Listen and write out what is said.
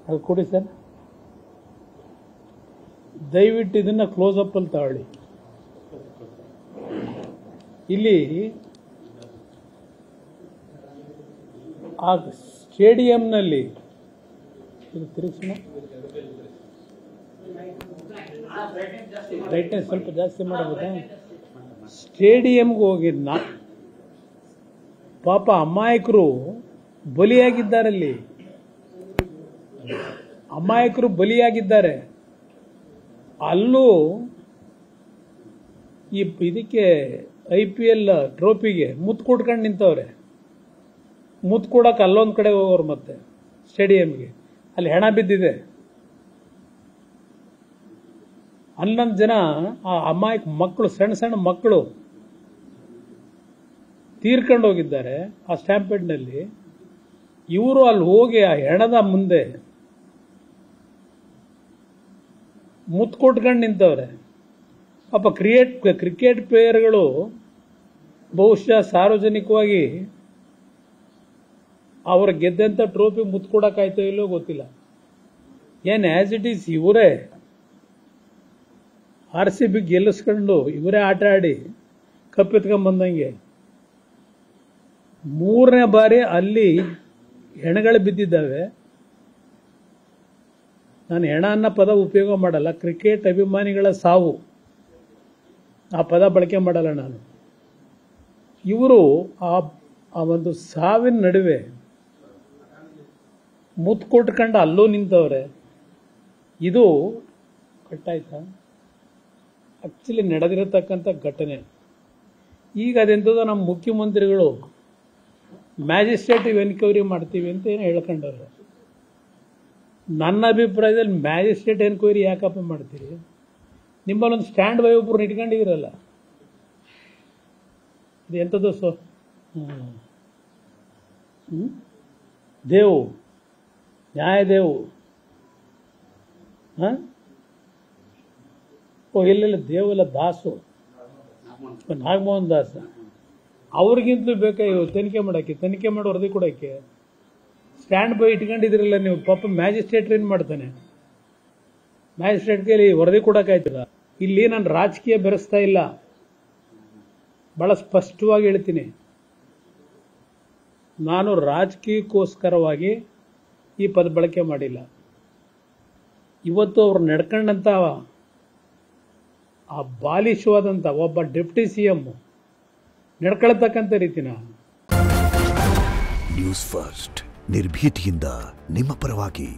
ಅದು ಕೊಡಿ ಸರ್. ದಯವಿಟ್ಟು ಇದನ್ನ ಕ್ಲೋಸ್ ಅಪ್ ಅಲ್ಲಿ ತಗೊಳ್ಳಿ. ಇಲ್ಲಿ ಆ ಸ್ಟೇಡಿಯಂನಲ್ಲಿ ತಿರುಗಿಸೋಣ, ಬ್ರೈಟ್ನೆಸ್ ಸ್ವಲ್ಪ ಜಾಸ್ತಿ ಮಾಡಬಹುದಾ? ಸ್ಟೇಡಿಯಂಗೆ ಹೋಗಿದ್ನ ಪಾಪ ಅಮಾಯಕರು ಬಲಿಯಾಗಿದ್ದಾರಲ್ಲಿ, ಅಮಾಯಕರು ಬಲಿಯಾಗಿದ್ದಾರೆ. ಅಲ್ಲೂ ಇದಕ್ಕೆ IPL ಟ್ರೋಫಿಗೆ ಮುತ್ತು ಕೊಟ್ಕೊಂಡು ನಿಂತವ್ರೆ. ಮುತ್ತು ಕೊಡಕ್ಕೆ ಅಲ್ಲೊಂದು ಕಡೆ ಹೋಗೋರು, ಮತ್ತೆ ಸ್ಟೇಡಿಯಂಗೆ ಅಲ್ಲಿ ಹೆಣ ಬಿದ್ದಿದೆ. 11 ಜನ ಆ ಅಮಾಯಕ ಮಕ್ಕಳು, ಸಣ್ಣ ಸಣ್ಣ ಮಕ್ಕಳು ತೀರ್ಕೊಂಡು ಹೋಗಿದ್ದಾರೆ ಆ ಸ್ಟ್ಯಾಂಪೇಡ್ನಲ್ಲಿ. ಇವರು ಅಲ್ಲಿ ಹೋಗಿ ಆ ಹೆಣದ ಮುಂದೆ ಮುತ್ತು ಕೊಟ್ಕೊಂಡು ನಿಂತವ್ರೆ. ಪಾಪ ಕ್ರಿಕೆಟ್ ಪ್ಲೇಯರ್ಗಳು ಬಹುಶಃ ಸಾರ್ವಜನಿಕವಾಗಿ ಅವ್ರ ಗೆದ್ದಂಥ ಟ್ರೋಫಿ ಮುತ್ತು ಕೊಡೋಕ್ಕಾಯ್ತೋ ಇಲ್ಲೋ ಗೊತ್ತಿಲ್ಲ. ಏನು ಆಸ್ ಇಟ್ ಈಸ್ ಇವರೇ RCB ಗೆಲ್ಲಿಸ್ಕೊಂಡು ಇವರೇ ಆಟ ಆಡಿ ಕಪ್ಪೆತ್ಕೊಂಡ್ಬಂದಂಗೆ 3ನೇ ಬಾರಿ ಅಲ್ಲಿ ಹೆಣಗಳು ಬಿದ್ದಿದ್ದಾವೆ. ನಾನು ಹೆಣ ಅನ್ನೋ ಪದ ಉಪಯೋಗ ಮಾಡಲ್ಲ, ಕ್ರಿಕೆಟ್ ಅಭಿಮಾನಿಗಳ ಸಾವು ಆ ಪದ ಬಳಕೆ ಮಾಡಲ್ಲ ನಾನು. ಇವರು ಆ ಒಂದು ಸಾವಿನ ನಡುವೆ ಮುತ್ತು ಕೊಟ್ಕೊಂಡು ಅಲ್ಲೂ ನಿಂತವ್ರೆ. ಇದು ಕಟ್ಟಾಯ್ತಾ? ಆಕ್ಚುಲಿ ನಡೆದಿರತಕ್ಕಂಥ ಘಟನೆ. ಈಗ ಅದೆಂಥದ್ದು ನಮ್ಮ ಮುಖ್ಯಮಂತ್ರಿಗಳು ಮ್ಯಾಜಿಸ್ಟ್ರೇಟಿವ್ ಎನ್ಕ್ವೈರಿ ಮಾಡ್ತೀವಿ ಅಂತ ಏನು ಹೇಳ್ಕೊಂಡವ್ರೆ. ನನ್ನ ಅಭಿಪ್ರಾಯದಲ್ಲಿ ಮ್ಯಾಜಿಸ್ಟ್ರೇಟ್ ಎನ್ಕ್ವೈರಿ ಯಾಕಪ್ಪ ಮಾಡ್ತೀರಿ? ನಿಮ್ಮಲ್ಲೊಂದು ಸ್ಟ್ಯಾಂಡ್ ಬೈ ಒಬ್ಬರು ಇಟ್ಕೊಂಡಿದ್ದೀರಲ್ಲ, ಇದು ಎಂಥದ್ದು ದೇವು, ನ್ಯಾಯದೇವು. ಇಲ್ಲ ದೇವಲ್ಲ, ದಾಸು, ನಾಗಮೋಹನ್ ದಾಸ್. ಅವ್ರಿಗಿಂತಲೂ ಬೇಕಾ ಇವು ತನಿಖೆ ಮಾಡಿ ವರದಿ ಕೊಡೋಕ್ಕೆ? ಸ್ಟ್ಯಾಂಡ್ ಬೈ ಇಟ್ಕೊಂಡಿದ್ದೀರಲ್ಲ ನೀವು. ಪಾಪ ಮ್ಯಾಜಿಸ್ಟ್ರೇಟ್ ಏನು ಮಾಡ್ತಾನೆ? ಮ್ಯಾಜಿಸ್ಟ್ರೇಟ್ ಕೈಲಿ ವರದಿ ಕೊಡೋಕ್ಕಾಯ್ತದ? ಇಲ್ಲಿ ನಾನು ರಾಜಕೀಯ ಬೆರೆಸ್ತಾ ಇಲ್ಲ, ಬಹಳ ಸ್ಪಷ್ಟವಾಗಿ ಹೇಳ್ತೀನಿ. ನಾನು ರಾಜಕೀಯಕ್ಕೋಸ್ಕರವಾಗಿ ಈ ಪದ ಬಳಕೆ ಮಾಡಿಲ್ಲ. ಇವತ್ತು ಅವ್ರು ನಡ್ಕೊಂಡಂತ ಆ ಬಾಲಿಶವಾದಂಥ ಒಬ್ಬ ಡೆಪ್ಟಿ CM ನಡ್ಕೊಳ್ತಕ್ಕಂಥ ರೀತಿನ. ನ್ಯೂಸ್ ಫಸ್ಟ್ ನಿರ್ಭೀತಿಯಿಂದ ನಿಮ್ಮ ಪರವಾಗಿ.